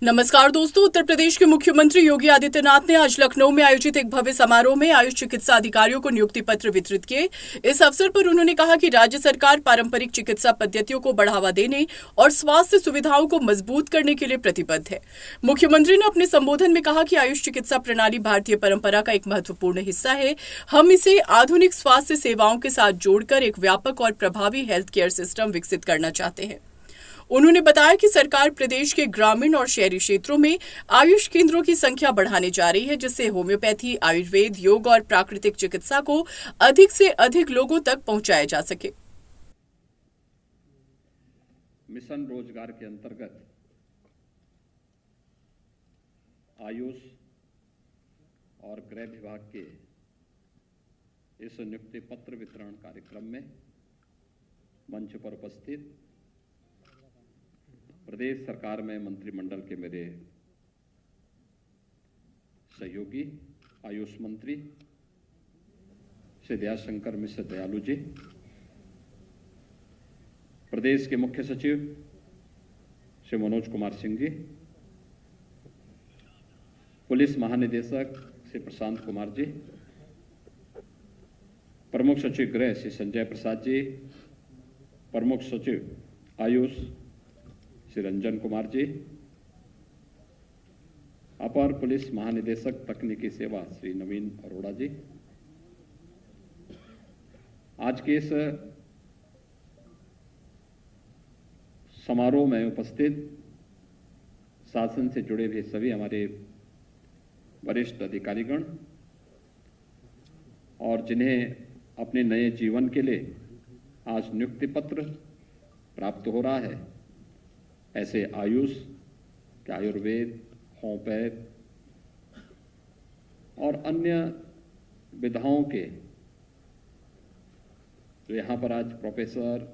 नमस्कार दोस्तों, उत्तर प्रदेश के मुख्यमंत्री योगी आदित्यनाथ ने आज लखनऊ में आयोजित एक भव्य समारोह में आयुष चिकित्सा अधिकारियों को नियुक्ति पत्र वितरित किए। इस अवसर पर उन्होंने कहा कि राज्य सरकार पारंपरिक चिकित्सा पद्धतियों को बढ़ावा देने और स्वास्थ्य सुविधाओं को मजबूत करने के लिए प्रतिबद्ध है। मुख्यमंत्री ने अपने संबोधन में कहा कि आयुष चिकित्सा प्रणाली भारतीय परंपरा का एक महत्वपूर्ण हिस्सा है। हम इसे आधुनिक स्वास्थ्य सेवाओं के साथ जोड़कर एक व्यापक और प्रभावी हेल्थ केयर सिस्टम विकसित करना चाहते हैं। उन्होंने बताया कि सरकार प्रदेश के ग्रामीण और शहरी क्षेत्रों में आयुष केंद्रों की संख्या बढ़ाने जा रही है, जिससे होम्योपैथी, आयुर्वेद, योग और प्राकृतिक चिकित्सा को अधिक से अधिक लोगों तक पहुंचाया जा सके। मिशन रोजगार के अंतर्गत आयुष और गृह विभाग के इस नियुक्ति पत्र वितरण कार्यक्रम में मंच पर उपस्थित प्रदेश सरकार में मंत्रिमंडल के मेरे सहयोगी आयुष मंत्री श्री दयाशंकर मिश्र दयालु जी, प्रदेश के मुख्य सचिव श्री मनोज कुमार सिंह जी, पुलिस महानिदेशक श्री प्रशांत कुमार जी, प्रमुख सचिव गृह श्री संजय प्रसाद जी, प्रमुख सचिव आयुष श्री रंजन कुमार जी, अपर पुलिस महानिदेशक तकनीकी सेवा श्री नवीन अरोड़ा जी, आज के इस समारोह में उपस्थित शासन से जुड़े हुए सभी हमारे वरिष्ठ अधिकारीगण और जिन्हें अपने नए जीवन के लिए आज नियुक्ति पत्र प्राप्त हो रहा है, ऐसे आयुष, आयुर्वेद, होम्योपैथ और अन्य विधाओं के जो यहाँ पर आज professor,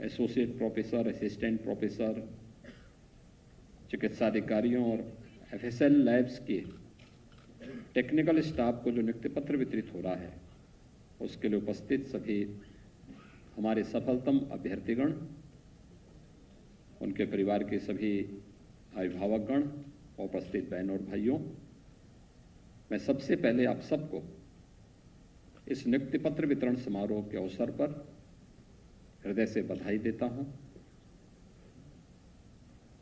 associate professor, assistant professor, चिकित्सा अधिकारियों और एफएसएल लैब्स के टेक्निकल स्टाफ को जो नियुक्ति पत्र वितरित हो रहा है, उसके लिए उपस्थित सभी हमारे सफलतम अभ्यर्थीगण, उनके परिवार के सभी अभिभावकगण, उपस्थित बहनों और भाइयों, मैं सबसे पहले आप सबको इस नियुक्ति पत्र वितरण समारोह के अवसर पर हृदय से बधाई देता हूं।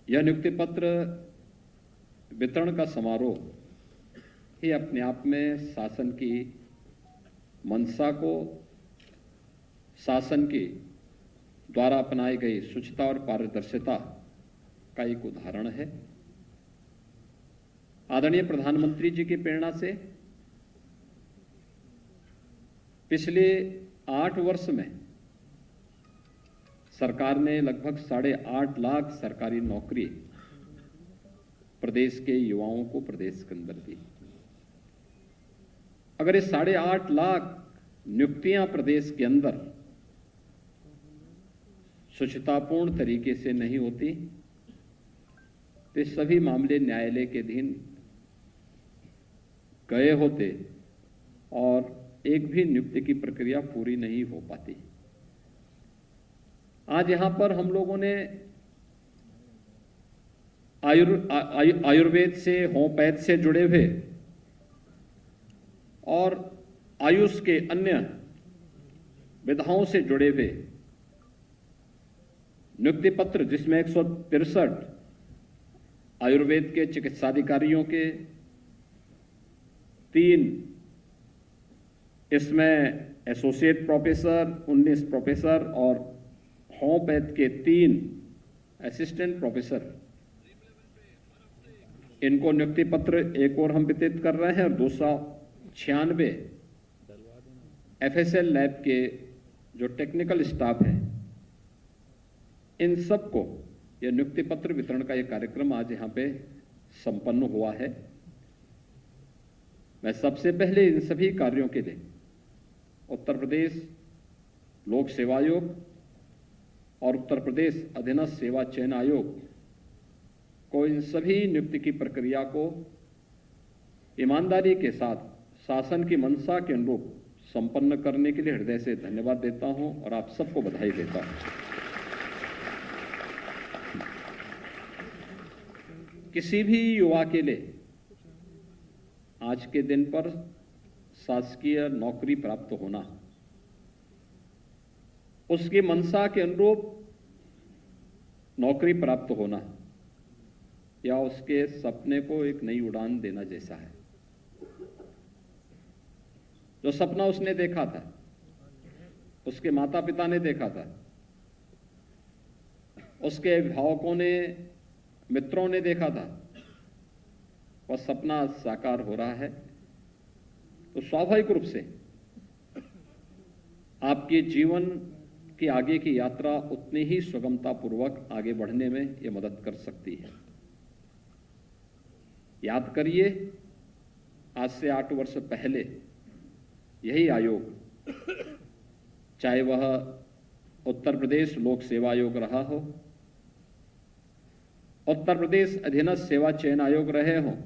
यह नियुक्ति पत्र वितरण का समारोह ही अपने आप में शासन की मंशा को, शासन की द्वारा अपनाई गई शुचिता और पारदर्शिता का एक उदाहरण है। आदरणीय प्रधानमंत्री जी की प्रेरणा से पिछले 8 वर्ष में सरकार ने लगभग 8.5 लाख सरकारी नौकरी प्रदेश के युवाओं को प्रदेश के अंदर दी। अगर ये 8.5 लाख नियुक्तियां प्रदेश के अंदर शुचितापूर्ण तरीके से नहीं होती तो सभी मामले न्यायालय के अधीन गए होते और एक भी नियुक्ति की प्रक्रिया पूरी नहीं हो पाती। आज यहां पर हम लोगों ने आयुर्वेद से, होम्योपैथ से जुड़े हुए और आयुष के अन्य विधाओं से जुड़े हुए नियुक्ति पत्र, जिसमें 163 आयुर्वेद के चिकित्साधिकारियों के, 3 इसमें एसोसिएट प्रोफेसर, 19 प्रोफेसर और होम्योपैथ के 3 असिस्टेंट प्रोफेसर, इनको नियुक्ति पत्र एक और हम वितरित कर रहे हैं और 296 एफएसएल लैब के जो टेक्निकल स्टाफ है, इन सबको यह नियुक्ति पत्र वितरण का यह कार्यक्रम आज यहां पे संपन्न हुआ है। मैं सबसे पहले इन सभी कार्यों के लिए उत्तर प्रदेश लोक सेवा आयोग और उत्तर प्रदेश अधीनस्थ सेवा चयन आयोग को इन सभी नियुक्ति की प्रक्रिया को ईमानदारी के साथ शासन की मंशा के अनुरूप संपन्न करने के लिए हृदय से धन्यवाद देता हूं और आप सबको बधाई देता हूं। किसी भी युवा के लिए आज के दिन पर शासकीय नौकरी प्राप्त होना, उसकी मंशा के अनुरूप नौकरी प्राप्त होना या उसके सपने को एक नई उड़ान देना जैसा है। जो सपना उसने देखा था, उसके माता पिता ने देखा था, उसके अभिभावकों ने, मित्रों ने देखा था, वह सपना साकार हो रहा है, तो स्वाभाविक रूप से आपके जीवन की आगे की यात्रा उतनी ही सुगमतापूर्वक आगे बढ़ने में यह मदद कर सकती है। याद करिए, आज से 8 वर्ष पहले यही आयोग, चाहे वह उत्तर प्रदेश लोक सेवा आयोग रहा हो, उत्तर प्रदेश अधीनस्थ सेवा चयन आयोग रहे हों,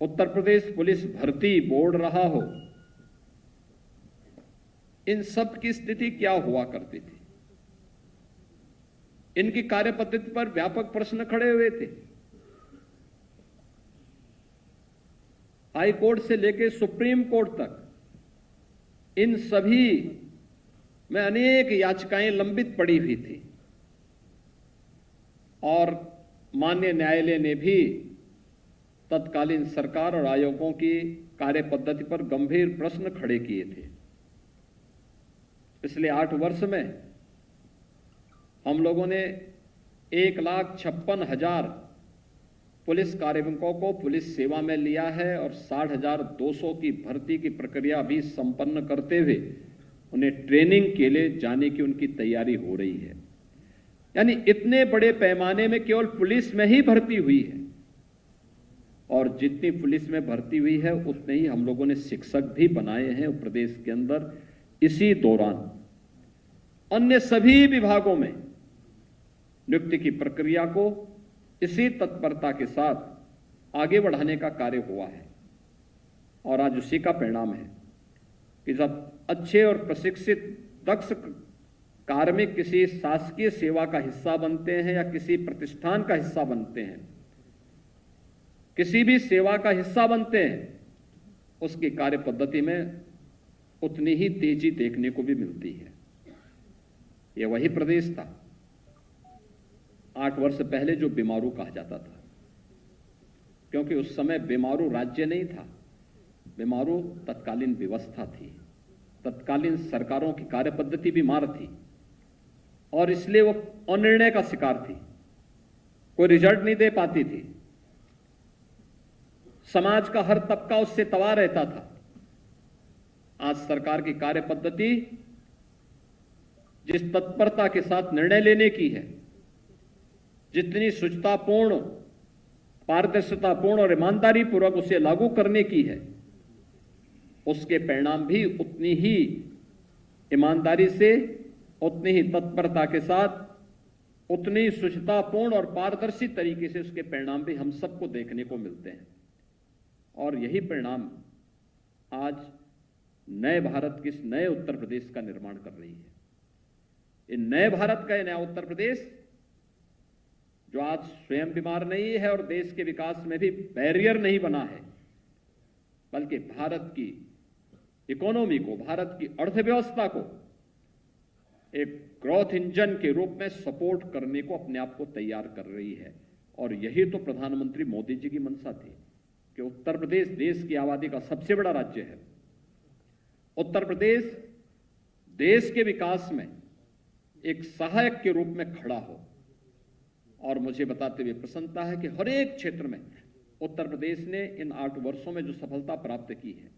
उत्तर प्रदेश पुलिस भर्ती बोर्ड रहा हो, इन सब की स्थिति क्या हुआ करती थी? इनकी कार्यपद्धति पर व्यापक प्रश्न खड़े हुए थे। हाई कोर्ट से लेकर सुप्रीम कोर्ट तक इन सभी में अनेक याचिकाएं लंबित पड़ी हुई थी और माननीय न्यायालय ने भी तत्कालीन सरकार और आयोगों की कार्यपद्धति पर गंभीर प्रश्न खड़े किए थे। पिछले 8 वर्ष में हम लोगों ने 1,56,000 पुलिस कार्मिकों को पुलिस सेवा में लिया है और 60,200 की भर्ती की प्रक्रिया भी संपन्न करते हुए उन्हें ट्रेनिंग के लिए जाने की उनकी तैयारी हो रही है। यानी इतने बड़े पैमाने में केवल पुलिस में ही भर्ती हुई है और जितनी पुलिस में भर्ती हुई है उतने ही हम लोगों ने शिक्षक भी बनाए हैं प्रदेश के अंदर। इसी दौरान अन्य सभी विभागों में नियुक्ति की प्रक्रिया को इसी तत्परता के साथ आगे बढ़ाने का कार्य हुआ है और आज उसी का परिणाम है कि जब अच्छे और प्रशिक्षित दक्ष कार्मिक किसी शासकीय सेवा का हिस्सा बनते हैं या किसी प्रतिष्ठान का हिस्सा बनते हैं, किसी भी सेवा का हिस्सा बनते हैं, उसकी कार्य पद्धति में उतनी ही तेजी देखने को भी मिलती है। यह वही प्रदेश था 8 वर्ष पहले जो बीमारू कहा जाता था, क्योंकि उस समय बीमारू राज्य नहीं था, बीमारू तत्कालीन व्यवस्था थी, तत्कालीन सरकारों की कार्यपद्धति बीमार थी और इसलिए वो अनिर्णय का शिकार थी, कोई रिजल्ट नहीं दे पाती थी, समाज का हर तबका उससे तबाह रहता था। आज सरकार की कार्यपद्धति जिस तत्परता के साथ निर्णय लेने की है, जितनी शुचितापूर्ण, पारदर्शितापूर्ण और ईमानदारी पूर्वक उसे लागू करने की है, उसके परिणाम भी उतनी ही ईमानदारी से, उतनी ही तत्परता के साथ, उतनी ही शुचितापूर्ण और पारदर्शी तरीके से उसके परिणाम भी हम सबको देखने को मिलते हैं। और यही परिणाम आज नए भारत के, इस नए उत्तर प्रदेश का निर्माण कर रही है। इन नए भारत का, नया उत्तर प्रदेश जो आज स्वयं बीमार नहीं है और देश के विकास में भी बैरियर नहीं बना है, बल्कि भारत की इकोनॉमी को, भारत की अर्थव्यवस्था को एक ग्रोथ इंजन के रूप में सपोर्ट करने को अपने आप को तैयार कर रही है। और यही तो प्रधानमंत्री मोदी जी की मंशा थी कि उत्तर प्रदेश देश की आबादी का सबसे बड़ा राज्य है। उत्तर प्रदेश देश के विकास में एक सहायक के रूप में खड़ा हो। और मुझे बताते हुए प्रसन्नता है कि हर एक क्षेत्र में उत्तर प्रदेश ने इन 8 वर्षों में जो सफलता प्राप्त की है,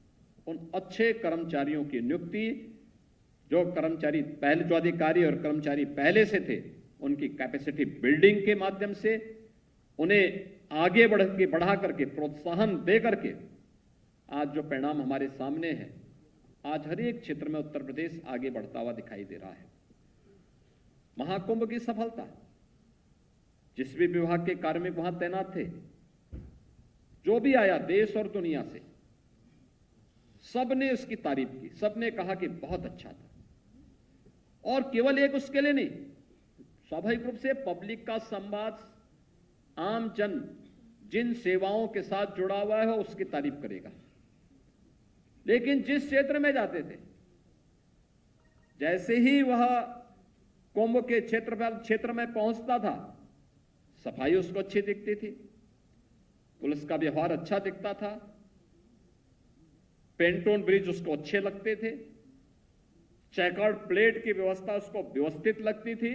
उन अच्छे कर्मचारियों की नियुक्ति, जो कर्मचारी पहले, जो अधिकारी और कर्मचारी पहले से थे, उनकी कैपेसिटी बिल्डिंग के माध्यम से उन्हें आगे बढ़ा करके, प्रोत्साहन दे करके आज जो परिणाम हमारे सामने है, आज हर एक क्षेत्र में उत्तर प्रदेश आगे बढ़ता हुआ दिखाई दे रहा है। महाकुंभ की सफलता, जिस भी विभाग के कार्मिक वहां तैनात थे, जो भी आया देश और दुनिया से, सबने उसकी तारीफ की, सबने कहा कि बहुत अच्छा था। और केवल एक उसके लिए नहीं, स्वाभाविक रूप से पब्लिक का संवाद आम जन जिन सेवाओं के साथ जुड़ा हुआ है उसकी तारीफ करेगा, लेकिन जिस क्षेत्र में जाते थे, जैसे ही वह कुंभ के क्षेत्र में पहुंचता था, सफाई उसको अच्छी दिखती थी, पुलिस का व्यवहार अच्छा दिखता था, पेंटोन ब्रिज उसको अच्छे लगते थे, चेकर्ड प्लेट की व्यवस्था उसको व्यवस्थित लगती थी,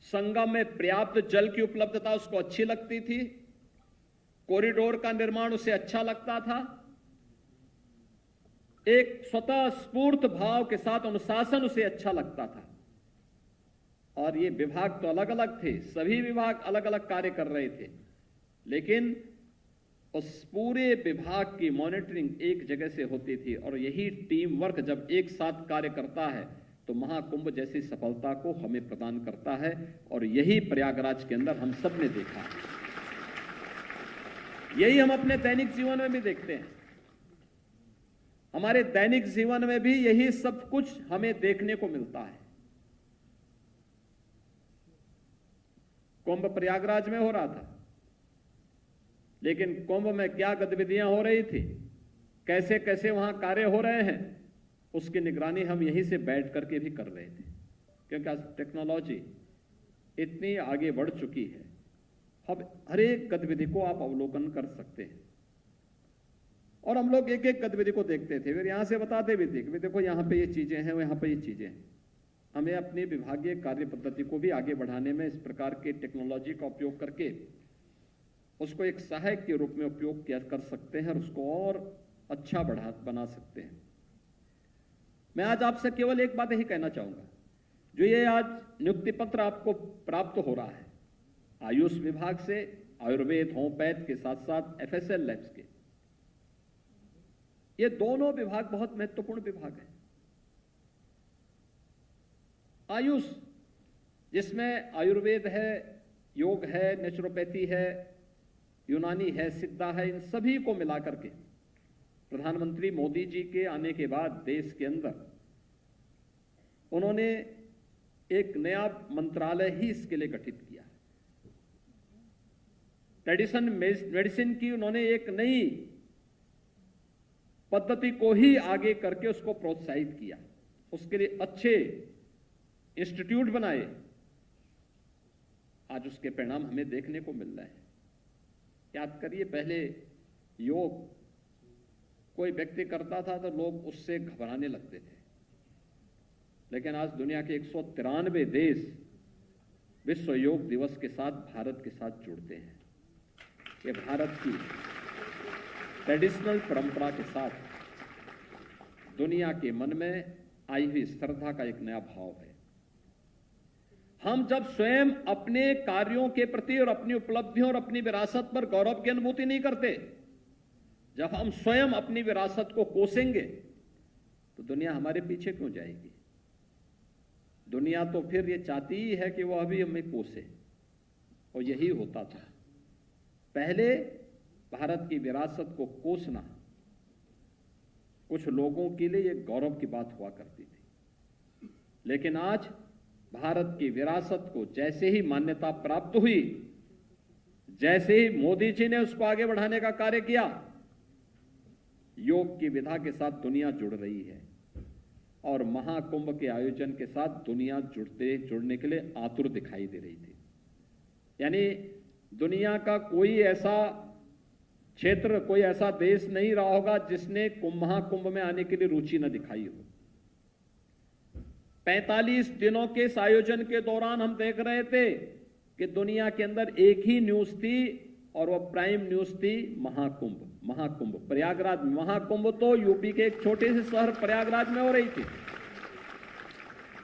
संगम में पर्याप्त जल की उपलब्धता उसको अच्छी लगती थी, कॉरिडोर का निर्माण उसे अच्छा लगता था, एक स्वतः स्फूर्त भाव के साथ अनुशासन उसे अच्छा लगता था। और ये विभाग तो अलग अलग थे, सभी विभाग अलग अलग कार्य कर रहे थे, लेकिन उस पूरे विभाग की मॉनिटरिंग एक जगह से होती थी। और यही टीम वर्क जब एक साथ कार्य करता है तो महाकुंभ जैसी सफलता को हमें प्रदान करता है। और यही प्रयागराज के अंदर हम सब ने देखा है, यही हम अपने दैनिक जीवन में भी देखते हैं। हमारे दैनिक जीवन में भी यही सब कुछ हमें देखने को मिलता है। कुंभ प्रयागराज में हो रहा था, लेकिन कुंभ में क्या गतिविधियां हो रही थी, कैसे कैसे वहां कार्य हो रहे हैं, उसकी निगरानी हम यहीं से बैठ करके भी कर रहे थे। क्योंकि आज टेक्नोलॉजी इतनी आगे बढ़ चुकी है, अब हर एक गतिविधि को आप अवलोकन कर सकते हैं। और हम लोग एक एक गतिविधि को देखते थे, फिर यहां से बताते भी थे कि देखो यहां पे ये चीजें हैं, यहां पे ये चीजें हैं। हमें अपनी विभागीय कार्य पद्धति को भी आगे बढ़ाने में इस प्रकार के टेक्नोलॉजी का उपयोग करके उसको एक सहायक के रूप में उपयोग किया कर सकते हैं और उसको और अच्छा बना सकते हैं। मैं आज आपसे केवल एक बात यही कहना चाहूंगा, जो ये आज नियुक्ति पत्र आपको प्राप्त हो रहा है आयुष विभाग से, आयुर्वेद होम्योपैथ के साथ साथ एफएसएल लैब्स के, ये दोनों विभाग बहुत महत्वपूर्ण विभाग हैं। आयुष जिसमें आयुर्वेद है, योग है, नेचुरोपैथी है, यूनानी है, सिद्धा है, इन सभी को मिलाकर के प्रधानमंत्री मोदी जी के आने के बाद देश के अंदर उन्होंने एक नया मंत्रालय ही इसके लिए गठित किया। ट्रेडिशन मेडिसिन की उन्होंने एक नई पद्धति को ही आगे करके उसको प्रोत्साहित किया, उसके लिए अच्छे इंस्टीट्यूट बनाए। आज उसके परिणाम हमें देखने को मिल रहे हैं। याद करिए, पहले योग कोई व्यक्ति करता था तो लोग उससे घबराने लगते थे, लेकिन आज दुनिया के 193 देश विश्व योग दिवस के साथ भारत के साथ जुड़ते हैं। ये भारत की ट्रेडिशनल परंपरा के साथ दुनिया के मन में आई हुई श्रद्धा का एक नया भाव है। हम जब स्वयं अपने कार्यों के प्रति और अपनी उपलब्धियों और अपनी विरासत पर गौरव की अनुभूति नहीं करते, जब हम स्वयं अपनी विरासत को कोसेंगे तो दुनिया हमारे पीछे क्यों जाएगी? दुनिया तो फिर ये चाहती ही है कि वो अभी हमें कोसे, और यही होता था। पहले भारत की विरासत को कोसना कुछ लोगों के लिए एक गौरव की बात हुआ करती थी, लेकिन आज भारत की विरासत को जैसे ही मान्यता प्राप्त हुई, जैसे ही मोदी जी ने उसको आगे बढ़ाने का कार्य किया, योग की विधा के साथ दुनिया जुड़ रही है और महाकुंभ के आयोजन के साथ दुनिया जुड़ने के लिए आतुर दिखाई दे रही थी। यानी दुनिया का कोई ऐसा क्षेत्र, कोई ऐसा देश नहीं रहा होगा जिसने महाकुंभ में आने के लिए रुचि न दिखाई हो। 45 दिनों के इस आयोजन के दौरान हम देख रहे थे कि दुनिया के अंदर एक ही न्यूज थी और वह प्राइम न्यूज थी महाकुंभ। महाकुंभ प्रयागराज में, महाकुंभ तो यूपी के एक छोटे से शहर प्रयागराज में हो रही थी,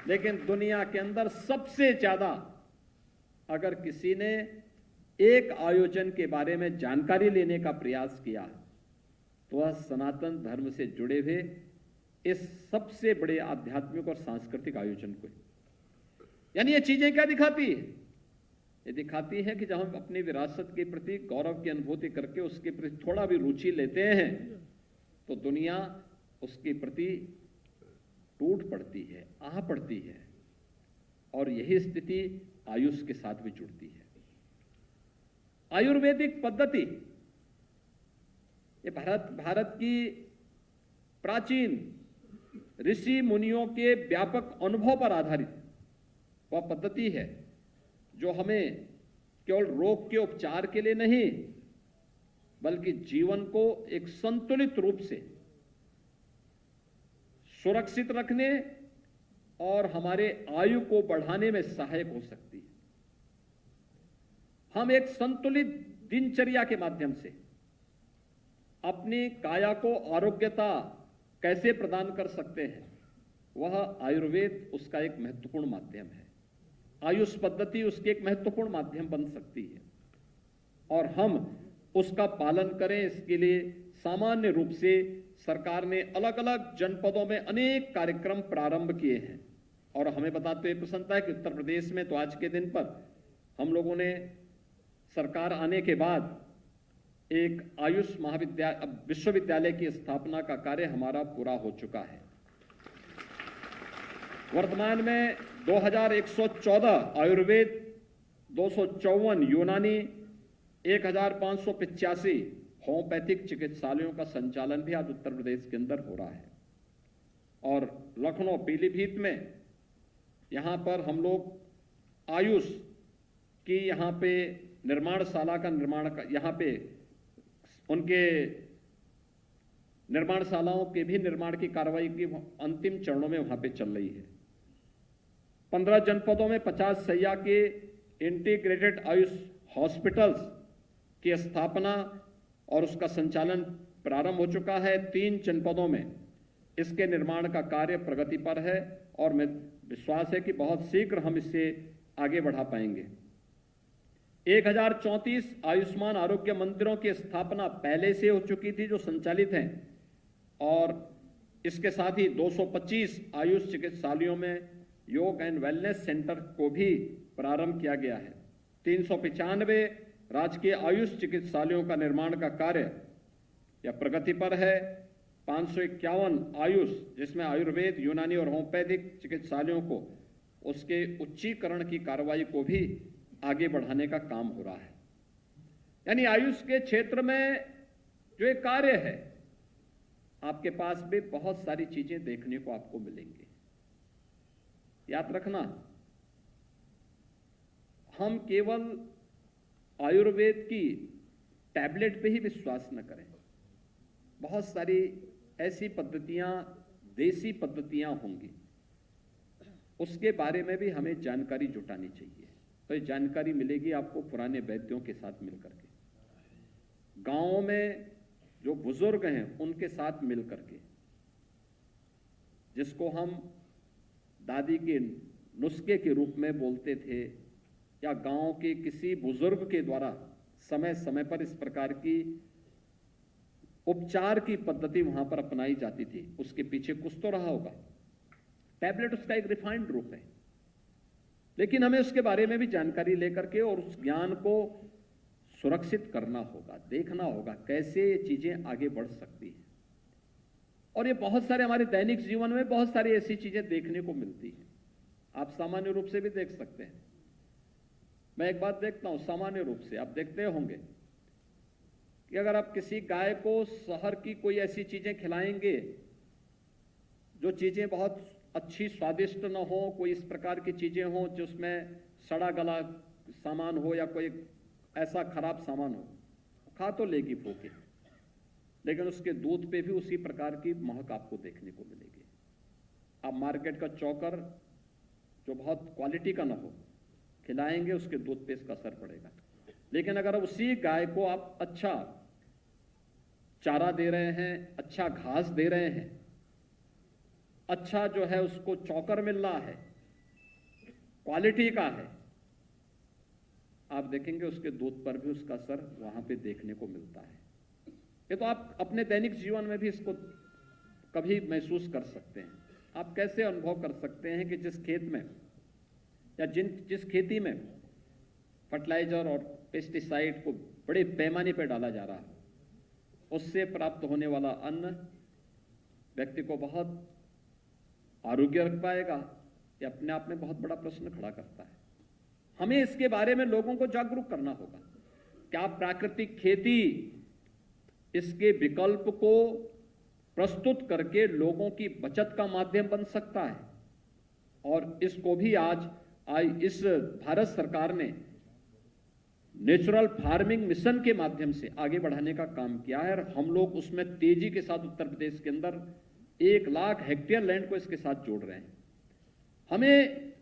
लेकिन दुनिया के अंदर सबसे ज्यादा अगर किसी ने एक आयोजन के बारे में जानकारी लेने का प्रयास किया तो वह सनातन धर्म से जुड़े हुए इस सबसे बड़े आध्यात्मिक और सांस्कृतिक आयोजन को। यानी ये चीजें क्या दिखाती है? ये दिखाती है कि जब हम अपनी विरासत के प्रति गौरव की अनुभूति करके उसके प्रति थोड़ा भी रुचि लेते हैं तो दुनिया उसके प्रति टूट पड़ती है, आह पड़ती है, और यही स्थिति आयुष के साथ भी जुड़ती है। आयुर्वेदिक पद्धति ये भारत की प्राचीन ऋषि मुनियों के व्यापक अनुभव पर आधारित वह पद्धति है जो हमें केवल रोग के उपचार के लिए नहीं बल्कि जीवन को एक संतुलित रूप से सुरक्षित रखने और हमारे आयु को बढ़ाने में सहायक हो सकती है। हम एक संतुलित दिनचर्या के माध्यम से अपनी काया को आरोग्यता कैसे प्रदान कर सकते हैं, वह आयुर्वेद उसका एक महत्वपूर्ण माध्यम है। आयुष पद्धति उसके एक महत्वपूर्ण माध्यम बन सकती है और हम उसका पालन करें। इसके लिए सामान्य रूप से सरकार ने अलग अलग जनपदों में अनेक कार्यक्रम प्रारंभ किए हैं और हमें बताते हुए प्रसन्नता है कि उत्तर प्रदेश में तो आज के दिन पर हम लोगों ने सरकार आने के बाद एक आयुष विश्वविद्यालय की स्थापना का कार्य हमारा पूरा हो चुका है। वर्तमान में 2114 आयुर्वेद, 254 यूनानी, 1585 होम्योपैथिक चिकित्सालयों का संचालन भी आज उत्तर प्रदेश के अंदर हो रहा है। और लखनऊ पीलीभीत में यहां पर हम लोग आयुष की यहां पे निर्माणशाला का यहां पे उनके निर्माणशालाओं के भी निर्माण की कार्रवाई की अंतिम चरणों में वहां पे चल रही है। 15 जनपदों में 50 शैय्या के इंटीग्रेटेड आयुष हॉस्पिटल्स की स्थापना और उसका संचालन प्रारंभ हो चुका है। 3 जनपदों में इसके निर्माण का कार्य प्रगति पर है और मैं विश्वास है कि बहुत शीघ्र हम इससे आगे बढ़ा पाएंगे। 1034 आयुष्मान आरोग्य मंदिरों की स्थापना पहले से हो चुकी थी जो संचालित हैं और इसके साथ ही 225 आयुष चिकित्सालयों में योग एंड वेलनेस सेंटर को भी प्रारंभ किया गया है। 395 राजकीय आयुष चिकित्सालयों का निर्माण का कार्य या प्रगति पर है। 551 आयुष जिसमें आयुर्वेद, यूनानी और होम्योपैथिक चिकित्सालयों को उसके उच्चीकरण की कार्रवाई को भी आगे बढ़ाने का काम हो रहा है। यानी आयुष के क्षेत्र में जो एक कार्य है, आपके पास भी बहुत सारी चीजें देखने को आपको मिलेंगी। याद रखना, हम केवल आयुर्वेद की टैबलेट पे ही विश्वास न करें। बहुत सारी ऐसी पद्धतियां, देसी पद्धतियां होंगी, उसके बारे में भी हमें जानकारी जुटानी चाहिए। तो ये जानकारी मिलेगी आपको पुराने वैद्यों के साथ मिलकर के, गांवों में जो बुजुर्ग हैं उनके साथ मिलकर के, जिसको हम दादी के नुस्खे के रूप में बोलते थे या गांव के किसी बुजुर्ग के द्वारा समय समय पर इस प्रकार की उपचार की पद्धति वहां पर अपनाई जाती थी। उसके पीछे कुछ तो रहा होगा। टैबलेट उसका एक रिफाइंड रूप है, लेकिन हमें उसके बारे में भी जानकारी लेकर के और उस ज्ञान को सुरक्षित करना होगा, देखना होगा कैसे ये चीजें आगे बढ़ सकती हैं। और ये बहुत सारे हमारे दैनिक जीवन में बहुत सारी ऐसी चीजें देखने को मिलती हैं। आप सामान्य रूप से भी देख सकते हैं। मैं एक बात देखता हूं, सामान्य रूप से आप देखते होंगे कि अगर आप किसी गाय को शहर की कोई ऐसी चीजें खिलाएंगे जो चीजें बहुत अच्छी स्वादिष्ट न हो, कोई इस प्रकार की चीजें हो जिसमें सड़ा गला सामान हो या कोई ऐसा खराब सामान हो, खा तो लेगी फूके, लेकिन उसके दूध पे भी उसी प्रकार की महक आपको देखने को मिलेगी। आप मार्केट का चौकर जो बहुत क्वालिटी का ना हो खिलाएंगे, उसके दूध पे इसका असर पड़ेगा। लेकिन अगर उसी गाय को आप अच्छा चारा दे रहे हैं, अच्छा घास दे रहे हैं, अच्छा जो है उसको चौकर मिल रहा है, क्वालिटी का है, आप देखेंगे उसके दूध पर भी उसका असर वहां पे देखने को मिलता है। ये तो आप अपने दैनिक जीवन में भी इसको कभी महसूस कर सकते हैं। आप कैसे अनुभव कर सकते हैं कि जिस खेत में या जिस खेती में फर्टिलाइजर और पेस्टिसाइड को बड़े पैमाने पर डाला जा रहा है, उससे प्राप्त होने वाला अन्न व्यक्ति को बहुत आरोग्य रख पाएगा, यह अपने आप में बहुत बड़ा प्रश्न खड़ा करता है। हमें इसके बारे में लोगों को जागरूक करना होगा। क्या प्राकृतिक खेती इसके विकल्प को प्रस्तुत करके लोगों की बचत का माध्यम बन सकता है? और इसको भी आज इस भारत सरकार ने नेचुरल फार्मिंग मिशन के माध्यम से आगे बढ़ाने का काम किया है, और हम लोग उसमें तेजी के साथ उत्तर प्रदेश के अंदर 1 लाख हेक्टेयर लैंड को इसके साथ जोड़ रहे हैं। हमें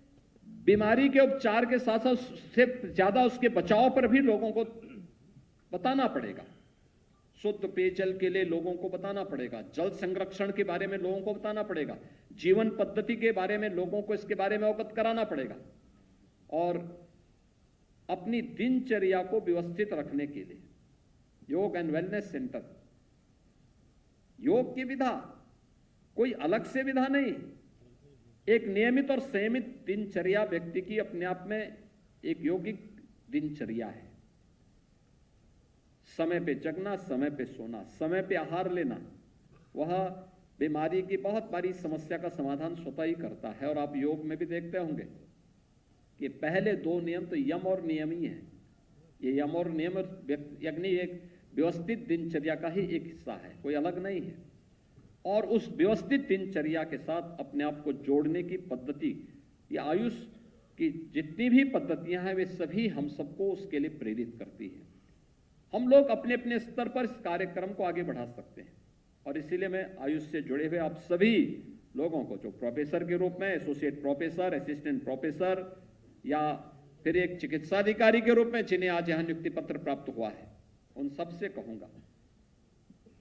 बीमारी के उपचार के साथ साथ उससे ज्यादा उसके बचाव पर भी लोगों को बताना पड़ेगा। शुद्ध पेयजल के लिए लोगों को बताना पड़ेगा, जल संरक्षण के बारे में लोगों को बताना पड़ेगा, जीवन पद्धति के बारे में लोगों को इसके बारे में अवगत कराना पड़ेगा, और अपनी दिनचर्या को व्यवस्थित रखने के लिए योग एंड वेलनेस सेंटर, योग की विधा कोई अलग से विधा नहीं, एक नियमित और संयमित दिनचर्या व्यक्ति की अपने आप में एक यौगिक दिनचर्या है। समय पे जगना, समय पे सोना, समय पे आहार लेना, वह बीमारी की बहुत बड़ी समस्या का समाधान स्वतः ही करता है। और आप योग में भी देखते होंगे कि पहले 2 नियम तो यम और नियम ही है। ये यम और नियम यानी एक व्यवस्थित दिनचर्या का ही एक हिस्सा है, कोई अलग नहीं है। और उस व्यवस्थित दिनचर्या के साथ अपने आप को जोड़ने की पद्धति, या आयुष की जितनी भी पद्धतियां हैं, वे सभी हम सबको उसके लिए प्रेरित करती है। हम लोग अपने अपने स्तर पर इस कार्यक्रम को आगे बढ़ा सकते हैं, और इसीलिए मैं आयुष से जुड़े हुए आप सभी लोगों को, जो प्रोफेसर के रूप में, एसोसिएट प्रोफेसर, असिस्टेंट प्रोफेसर, या फिर एक चिकित्साधिकारी के रूप में जिन्हें आज यहां नियुक्ति पत्र प्राप्त हुआ है, उन सबसे कहूंगा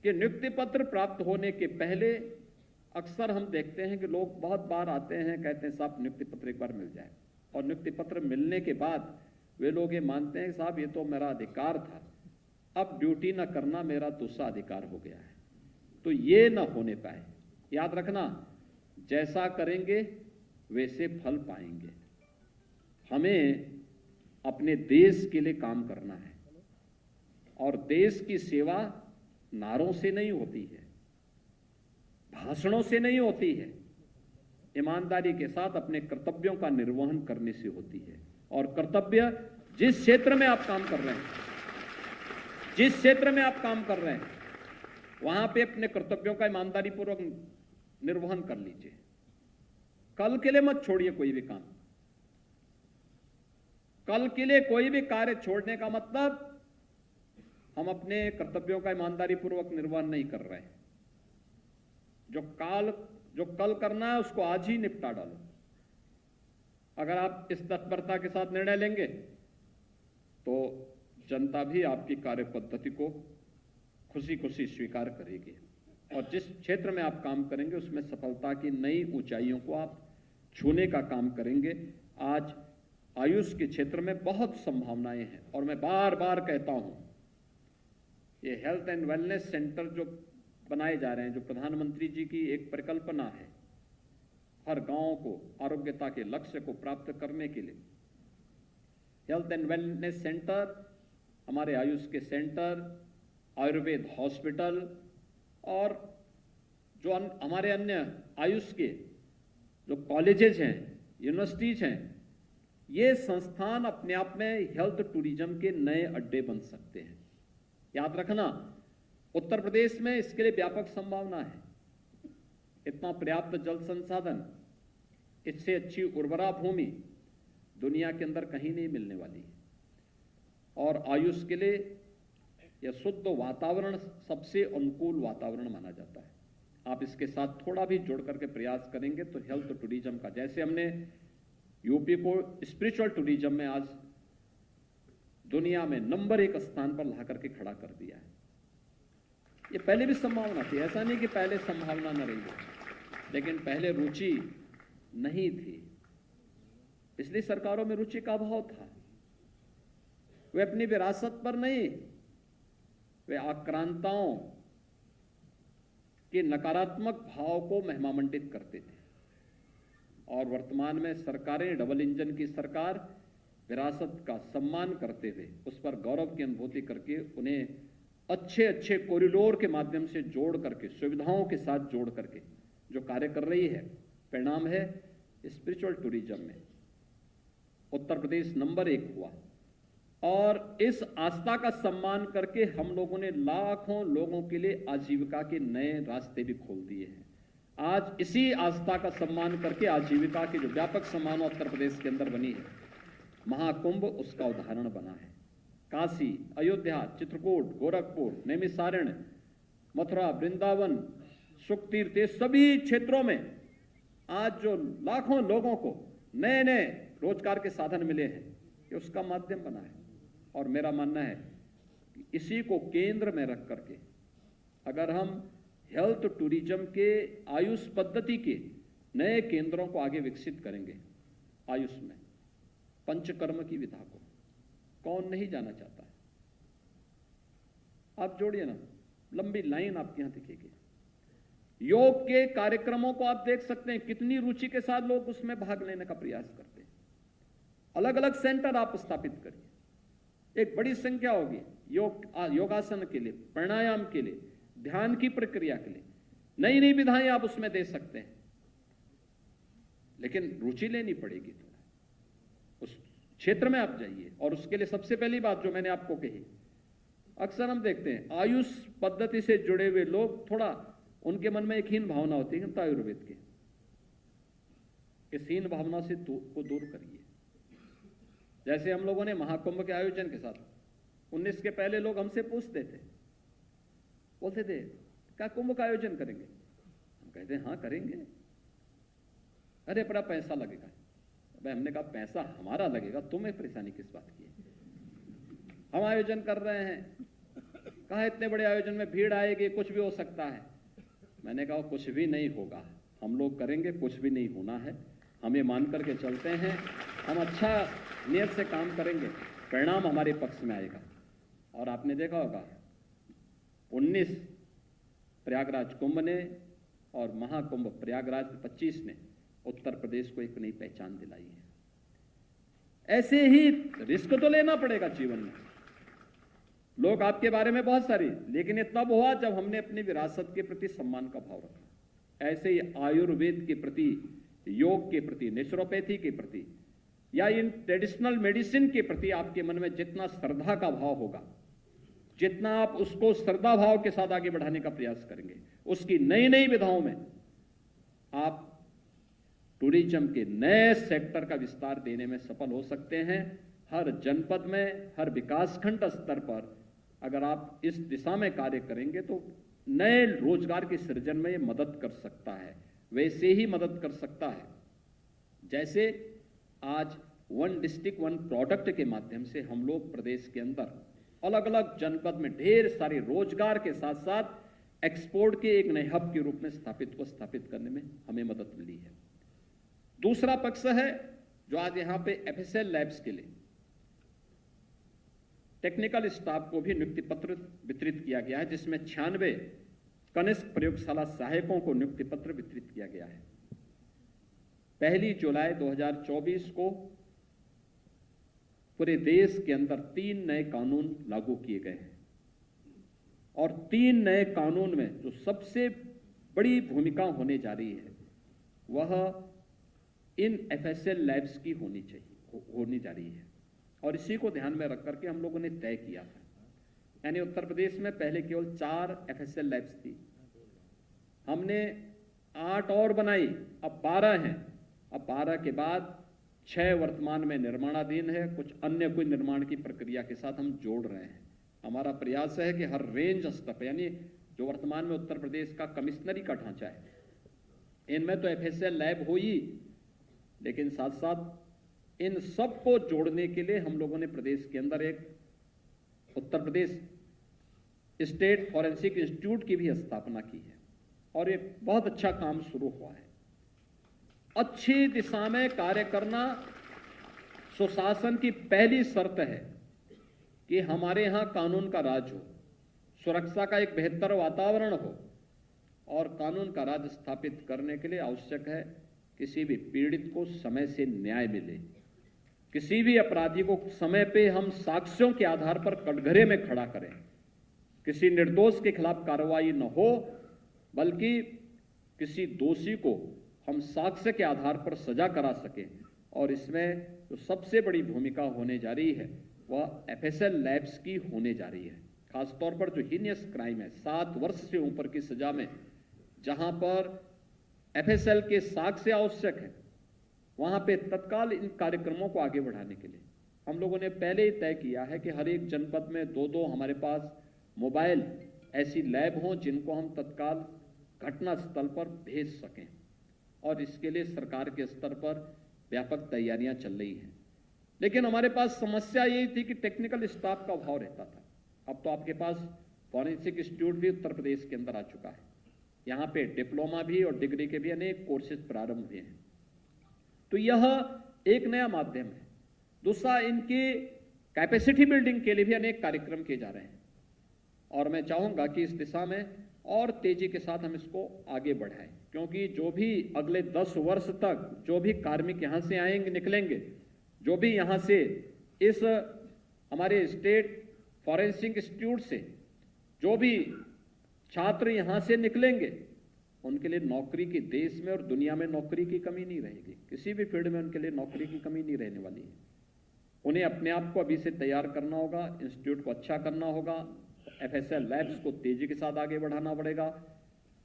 कि नियुक्ति पत्र प्राप्त होने के पहले अक्सर हम देखते हैं कि लोग बहुत बार आते हैं, कहते हैं साहब नियुक्ति पत्र एक बार मिल जाए, और नियुक्ति पत्र मिलने के बाद वे लोग ये मानते हैं साहब ये तो मेरा अधिकार था, अब ड्यूटी ना करना मेरा दूसरा अधिकार हो गया है। तो ये ना होने पाए। याद रखना, जैसा करेंगे वैसे फल पाएंगे। हमें अपने देश के लिए काम करना है, और देश की सेवा नारों से नहीं होती है, भाषणों से नहीं होती है, ईमानदारी के साथ अपने कर्तव्यों का निर्वहन करने से होती है। और कर्तव्य जिस क्षेत्र में आप काम कर रहे हैं, जिस क्षेत्र में आप काम कर रहे हैं, वहां पे अपने कर्तव्यों का ईमानदारी पूर्वक निर्वहन कर लीजिए। कल के लिए मत छोड़िए कोई भी काम। कल के लिए कोई भी कार्य छोड़ने का मतलब हम अपने कर्तव्यों का ईमानदारी पूर्वक निर्वहन नहीं कर रहे हैं। जो कल करना है उसको आज ही निपटा डालो। अगर आप इस तत्परता के साथ निर्णय लेंगे तो जनता भी आपकी कार्य पद्धति को खुशी खुशी स्वीकार करेगी, और जिस क्षेत्र में आप काम करेंगे उसमें सफलता की नई ऊंचाइयों को आप छूने का काम करेंगे। आज आयुष के क्षेत्र में बहुत संभावनाएं हैं, और मैं बार बार कहता हूं, ये हेल्थ एंड वेलनेस सेंटर जो बनाए जा रहे हैं, जो प्रधानमंत्री जी की एक परिकल्पना है, हर गांव को आरोग्यता के लक्ष्य को प्राप्त करने के लिए हेल्थ एंड वेलनेस सेंटर, हमारे आयुष के सेंटर, आयुर्वेद हॉस्पिटल, और जो हमारे अन्य आयुष के जो कॉलेजेस हैं, यूनिवर्सिटीज हैं, ये संस्थान अपने आप में हेल्थ टूरिज्म के नए अड्डे बन सकते हैं। याद रखना, उत्तर प्रदेश में इसके लिए व्यापक संभावना है। इतना पर्याप्त जल संसाधन, इससे अच्छी उर्वरा भूमि दुनिया के अंदर कहीं नहीं मिलने वाली है। और आयुष के लिए यह शुद्ध वातावरण सबसे अनुकूल वातावरण माना जाता है। आप इसके साथ थोड़ा भी जोड़ करके प्रयास करेंगे तो हेल्थ टूरिज्म का, जैसे हमने यूपी को स्पिरिचुअल टूरिज्म में आज दुनिया में नंबर 1 स्थान पर ला करके खड़ा कर दिया है। ये पहले भी संभावना थी, ऐसा नहीं कि पहले संभावना न रही हो, लेकिन पहले रुचि नहीं थी, इसलिए सरकारों में रुचि का अभाव था। वे अपनी विरासत पर नहीं, वे आक्रांताओं के नकारात्मक भाव को महिमामंडित करते थे। और वर्तमान में सरकारें, डबल इंजन की सरकार, विरासत का सम्मान करते हुए उस पर गौरव की अनुभूति करके उन्हें अच्छे अच्छे कॉरिडोर के माध्यम से जोड़ करके, सुविधाओं के साथ जोड़ करके जो कार्य कर रही है, परिणाम है स्पिरिचुअल टूरिज्म में उत्तर प्रदेश नंबर 1 हुआ। और इस आस्था का सम्मान करके हम लोगों ने लाखों लोगों के लिए आजीविका के नए रास्ते भी खोल दिए हैं। आज इसी आस्था का सम्मान करके आजीविका की जो व्यापक संभावना उत्तर प्रदेश के अंदर बनी है, महाकुंभ उसका उदाहरण बना है। काशी, अयोध्या, चित्रकूट, गोरखपुर, नैमिषारण्य, मथुरा, वृंदावन, सुखतीर्थ, ये सभी क्षेत्रों में आज जो लाखों लोगों को नए नए रोजगार के साधन मिले हैं, ये उसका माध्यम बना है। और मेरा मानना है कि इसी को केंद्र में रख करके अगर हम हेल्थ टूरिज्म के आयुष पद्धति के नए केंद्रों को आगे विकसित करेंगे, आयुष में पंचकर्म की विधा को कौन नहीं जाना चाहता है। आप जोड़िए ना, लंबी लाइन आपके यहां दिखेगी। योग के कार्यक्रमों को आप देख सकते हैं, कितनी रुचि के साथ लोग उसमें भाग लेने का प्रयास करते हैं। अलग अलग सेंटर आप स्थापित करिए, एक बड़ी संख्या होगी योगासन के लिए, प्राणायाम के लिए, ध्यान की प्रक्रिया के लिए, नई नई विधाएं आप उसमें दे सकते हैं। लेकिन रुचि लेनी पड़ेगी, थोड़ा उस क्षेत्र में आप जाइए। और उसके लिए सबसे पहली बात जो मैंने आपको कही, अक्सर हम देखते हैं आयुष पद्धति से जुड़े हुए लोग, थोड़ा उनके मन में एक हीन भावना होती है कि आयुर्वेद के, इस हीन भावना से को दूर करिए। जैसे हम लोगों ने महाकुंभ के आयोजन के साथ 19 के पहले लोग हमसे पूछते थे, बोलते थे क्या कुंभ का आयोजन करेंगे? हम कहते हैं हाँ करेंगे। अरे बड़ा पैसा लगेगा। भाई हमने कहा पैसा हमारा लगेगा, तुम्हें परेशानी किस बात की है? हम आयोजन कर रहे हैं, कहा इतने बड़े आयोजन में भीड़ आएगी, कुछ भी हो सकता है। मैंने कहा कुछ भी नहीं होगा, हम लोग करेंगे, कुछ भी नहीं होना है। हम ये मान करके चलते हैं, हम अच्छा नियत से काम करेंगे, परिणाम हमारे पक्ष में आएगा। और आपने देखा होगा 19 प्रयागराज कुंभ ने और महाकुंभ प्रयागराज 25 ने उत्तर प्रदेश को एक नई पहचान दिलाई है। ऐसे ही रिस्क तो लेना पड़ेगा जीवन में। लोग आपके बारे में बहुत सारी, लेकिन ये तब हुआ जब हमने अपनी विरासत के प्रति सम्मान का भाव रखा। ऐसे ही आयुर्वेद के प्रति, योग के प्रति, नेचुरोपैथी के प्रति या इन ट्रेडिशनल मेडिसिन के प्रति आपके मन में जितना श्रद्धा का भाव होगा, जितना आप उसको श्रद्धा भाव के साथ आगे बढ़ाने का प्रयास करेंगे, उसकी नई नई विधाओं में आप टूरिज्म के नए सेक्टर का विस्तार देने में सफल हो सकते हैं। हर जनपद में, हर विकासखंड स्तर पर अगर आप इस दिशा में कार्य करेंगे तो नए रोजगार के सृजन में ये मदद कर सकता है। वैसे ही मदद कर सकता है जैसे आज वन डिस्ट्रिक्ट वन प्रोडक्ट के माध्यम से हम लोग प्रदेश के अंदर अलग अलग जनपद में ढेर सारे रोजगार के साथ साथ एक्सपोर्ट के एक नए हब के रूप में स्थापित करने में हमें मदद मिली है। दूसरा पक्ष है जो आज यहां पे एफएसएल लैब्स के लिए टेक्निकल स्टाफ को भी नियुक्ति पत्र वितरित किया गया है, जिसमें 96 कनिष्ठ प्रयोगशाला सहायकों को नियुक्ति पत्र वितरित किया गया है। 1 जुलाई 2024 को पूरे देश के अंदर 3 नए कानून लागू किए गए हैं और 3 नए कानून में जो सबसे बड़ी भूमिका होने जा रही है वह इन एफएसएल लैब्स की होने जा रही है। और इसी को ध्यान में रख करके हम लोगों ने तय किया था, यानी उत्तर प्रदेश में पहले केवल 4 एफएसएल लैब्स थी, हमने 8 और बनाई, अब 12 हैं। अब 12 के बाद 6 वर्तमान में निर्माणाधीन है, कुछ अन्य कोई निर्माण की प्रक्रिया के साथ हम जोड़ रहे हैं। हमारा प्रयास है कि हर रेंज स्तर पर, यानी जो वर्तमान में उत्तर प्रदेश का कमिश्नरी का ढांचा है, इनमें तो एफएसएल लैब हो ही, लेकिन साथ साथ इन सबको जोड़ने के लिए हम लोगों ने प्रदेश के अंदर एक Uttar Pradesh state forensic institute की भी स्थापना की है और ये बहुत अच्छा काम शुरू हुआ है। अच्छी दिशा में कार्य करना सुशासन की पहली शर्त है कि हमारे यहां कानून का राज हो, सुरक्षा का एक बेहतर वातावरण हो और कानून का राज स्थापित करने के लिए आवश्यक है किसी भी पीड़ित को समय से न्याय मिले, किसी भी अपराधी को समय पे हम साक्ष्यों के आधार पर कटघरे में खड़ा करें, किसी निर्दोष के खिलाफ कार्रवाई न हो बल्कि किसी दोषी को हम साक्ष्य के आधार पर सजा करा सकें। और इसमें जो सबसे बड़ी भूमिका होने जा रही है वह एफएसएल लैब्स की होने जा रही है। खासतौर पर जो हीनियस क्राइम है, 7 वर्ष से ऊपर की सजा में, जहां पर एफएसएल के साक्ष्य आवश्यक है, वहां पे तत्काल इन कार्यक्रमों को आगे बढ़ाने के लिए हम लोगों ने पहले ही तय किया है कि हर एक जनपद में 2-2 हमारे पास मोबाइल ऐसी लैब हों जिनको हम तत्काल घटना स्थल पर भेज सकें, और इसके लिए सरकार के स्तर पर व्यापक तैयारियां चल रही हैं। लेकिन हमारे पास समस्या यही थी कि टेक्निकल स्टाफ का अभाव रहता था। अब तो आपके पास फॉरेंसिक इंस्टीट्यूट भी उत्तर प्रदेश के अंदर आ चुका है। यहाँ पे डिप्लोमा भी और डिग्री के भी अनेक कोर्सेज प्रारंभ हुए हैं। तो यह एक नया माध्यम है। दूसरा, इनकी कैपेसिटी बिल्डिंग के लिए भी अनेक कार्यक्रम किए जा रहे हैं, और मैं चाहूंगा कि इस दिशा में और तेजी के साथ हम इसको आगे बढ़ाएं, क्योंकि जो भी अगले 10 वर्ष तक जो भी कार्मिक यहां से आएंगे निकलेंगे, जो भी यहां से इस हमारे स्टेट फॉरेंसिक इंस्टीट्यूट से जो भी छात्र यहां से निकलेंगे, उनके लिए नौकरी की देश में और दुनिया में नौकरी की कमी नहीं रहेगी। किसी भी फील्ड में उनके लिए नौकरी की कमी नहीं रहने वाली है। उन्हें अपने आप को अभी से तैयार करना होगा, इंस्टीट्यूट को अच्छा करना होगा, एफएसएल लैब्स को तेजी के साथ आगे बढ़ाना पड़ेगा।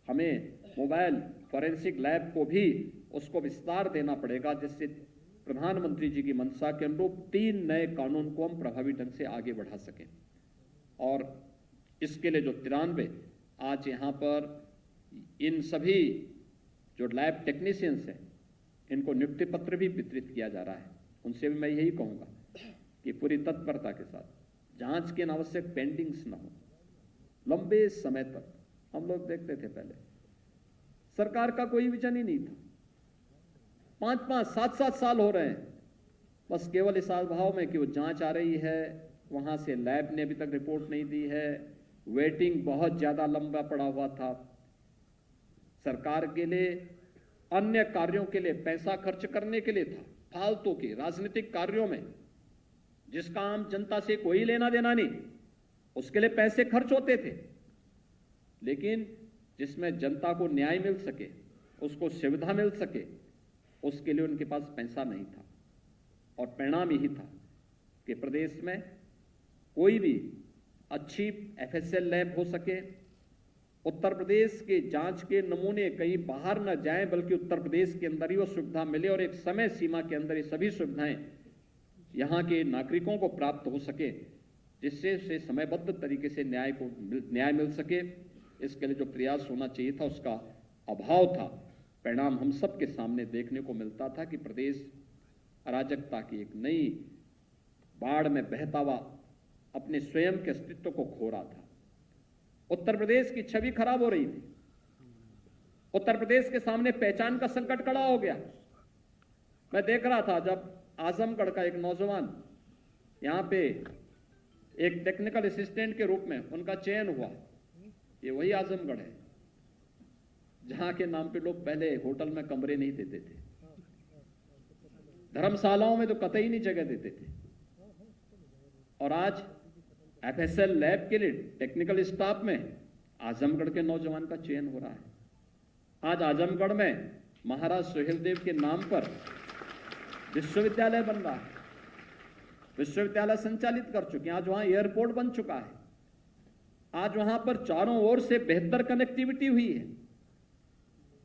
हमें मोबाइल फॉरेंसिक लैब को भी उसको विस्तार देना पड़ेगा, जिससे प्रधानमंत्री जी की मंशा के अनुरूप 3 नए कानून को हम प्रभावी ढंग से आगे बढ़ा सकें। और इसके लिए जो 93 आज यहाँ पर इन सभी जो लैब टेक्नीशियंस हैं, इनको नियुक्ति पत्र भी वितरित किया जा रहा है। उनसे भी मैं यही कहूँगा कि पूरी तत्परता के साथ जांच के अनावश्यक पेंडिंग्स ना हो। लंबे समय तक हम लोग देखते थे, पहले सरकार का कोई विजन ही नहीं था। 5-5, 7-7 साल हो रहे हैं, बस केवल इस भाव में कि वो जांच आ रही है, वहां से लैब ने अभी तक रिपोर्ट नहीं दी है, वेटिंग बहुत ज्यादा लंबा पड़ा हुआ था। सरकार के लिए अन्य कार्यों के लिए पैसा खर्च करने के लिए था, फालतू के राजनीतिक कार्यों में जिसका आम जनता से कोई लेना देना नहीं, उसके लिए पैसे खर्च होते थे। लेकिन जिसमें जनता को न्याय मिल सके, उसको सुविधा मिल सके, उसके लिए उनके पास पैसा नहीं था। और परिणाम यही था कि प्रदेश में कोई भी अच्छी एफएसएल लैब हो सके, उत्तर प्रदेश के जांच के नमूने कहीं बाहर न जाएं, बल्कि उत्तर प्रदेश के अंदर ही वो सुविधा मिले और एक समय सीमा के अंदर ये सभी सुविधाएं यहाँ के नागरिकों को प्राप्त हो सके, जिससे से समयबद्ध तरीके से न्याय मिल सके। इसके लिए जो प्रयास होना चाहिए था, उसका अभाव था। परिणाम हम सबके सामने देखने को मिलता था कि प्रदेश अराजकता की एक नई बाढ़ में बहता हुआ अपने स्वयं के अस्तित्व को खो रहा था। उत्तर प्रदेश की छवि खराब हो रही थी। उत्तर प्रदेश के सामने पहचान का संकट खड़ा हो गया। मैं देख रहा था जब आजमगढ़ का एक नौजवान यहां पे एक टेक्निकल असिस्टेंट के रूप में उनका चयन हुआ। ये वही आजमगढ़ है जहां के नाम पे लोग पहले होटल में कमरे नहीं देते थे, धर्मशालाओं में तो कतई नहीं जगह देते थे, और आज एफएसएल लैब के लिए टेक्निकल स्टाफ में आजमगढ़ के नौजवान का चयन हो रहा है। आज आजमगढ़ में महाराज सुहेलदेव के नाम पर विश्वविद्यालय बन रहा है, विश्वविद्यालय संचालित कर चुके हैं। आज वहां एयरपोर्ट बन चुका है। आज वहां पर चारों ओर से बेहतर कनेक्टिविटी हुई है।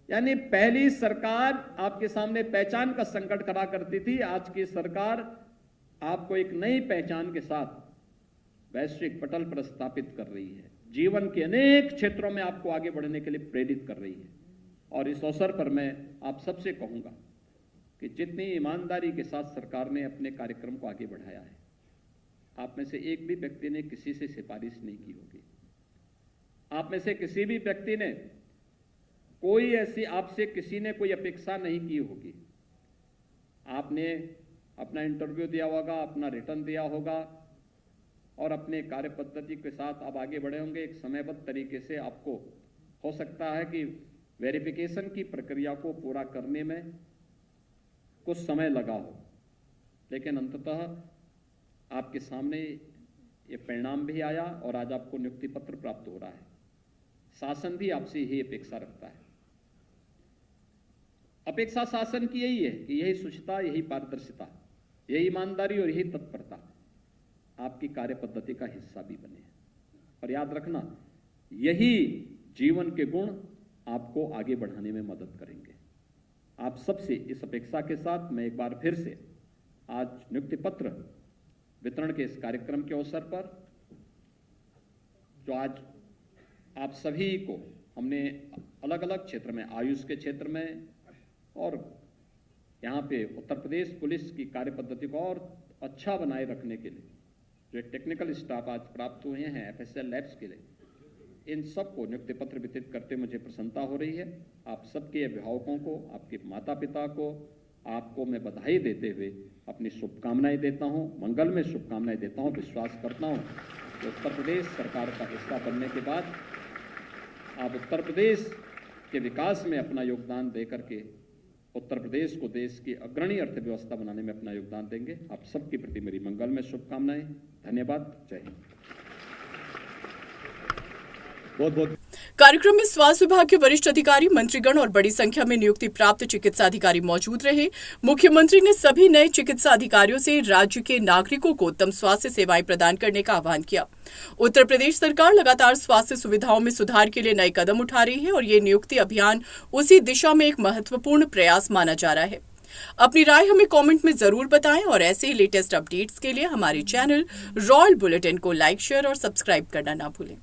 यानी पहली सरकार आपके सामने पहचान का संकट खड़ा करती थी, आज की सरकार आपको एक नई पहचान के साथ वैश्विक पटल पर स्थापित कर रही है। जीवन के अनेक क्षेत्रों में आपको आगे बढ़ने के लिए प्रेरित कर रही है। और इस अवसर पर मैं आप सबसे कहूंगा कि जितनी ईमानदारी के साथ सरकार ने अपने कार्यक्रम को आगे बढ़ाया है, आप में से एक भी व्यक्ति ने किसी से सिफारिश नहीं की होगी। आप में से किसी भी व्यक्ति ने कोई ऐसी आपसे किसी ने कोई अपेक्षा नहीं की होगी। आपने अपना इंटरव्यू दिया होगा, अपना रिटर्न दिया होगा और अपने कार्य पद्धति के साथ आप आगे बढ़े होंगे। एक समयबद्ध तरीके से आपको हो सकता है कि वेरिफिकेशन की प्रक्रिया को पूरा करने में कुछ समय लगा हो, लेकिन अंततः आपके सामने ये परिणाम भी आया और आज आपको नियुक्ति पत्र प्राप्त हो रहा है। शासन भी आपसे यही अपेक्षा रखता है। अपेक्षा शासन की यही है कि यही शुचिता, यही पारदर्शिता, यही ईमानदारी और यही तत्परता आपकी कार्य पद्धति का हिस्सा भी बने। और याद रखना, यही जीवन के गुण आपको आगे बढ़ाने में मदद करेंगे। आप सबसे इस अपेक्षा के साथ मैं एक बार फिर से आज नियुक्ति पत्र वितरण के इस कार्यक्रम के अवसर पर, जो आज आप सभी को हमने अलग अलग क्षेत्र में, आयुष के क्षेत्र में और यहाँ पे उत्तर प्रदेश पुलिस की कार्य पद्धति को और अच्छा बनाए रखने के लिए जो टेक्निकल स्टाफ आज प्राप्त हुए हैं FSL लैब्स के लिए, इन सबको नियुक्ति पत्र वितरित करते मुझे प्रसन्नता हो रही है। आप सबके अभिभावकों को, आपके माता पिता को, आपको मैं बधाई देते हुए अपनी शुभकामनाएं देता हूं, मंगल में शुभकामनाएं देता हूं। विश्वास करता हूं कि उत्तर प्रदेश सरकार का हिस्सा बनने के बाद आप उत्तर प्रदेश के विकास में अपना योगदान दे करके उत्तर प्रदेश को देश की अग्रणी अर्थव्यवस्था बनाने में अपना योगदान देंगे। आप सबके प्रति मेरी मंगल में शुभकामनाएं। धन्यवाद। जय हिंद। बहुत बहुत कार्यक्रम में स्वास्थ्य विभाग के वरिष्ठ अधिकारी, मंत्रीगण और बड़ी संख्या में नियुक्ति प्राप्त चिकित्सा अधिकारी मौजूद रहे। मुख्यमंत्री ने सभी नए चिकित्सा अधिकारियों से राज्य के नागरिकों को उत्तम स्वास्थ्य सेवाएं प्रदान करने का आह्वान किया। उत्तर प्रदेश सरकार लगातार स्वास्थ्य सुविधाओं में सुधार के लिए नए कदम उठा रही है और ये नियुक्ति अभियान उसी दिशा में एक महत्वपूर्ण प्रयास माना जा रहा है। अपनी राय हमें कमेंट में जरूर बताएं और ऐसे ही लेटेस्ट अपडेट्स के लिए हमारे चैनल रॉयल बुलेटिन को लाइक, शेयर और सब्सक्राइब करना ना भूलें।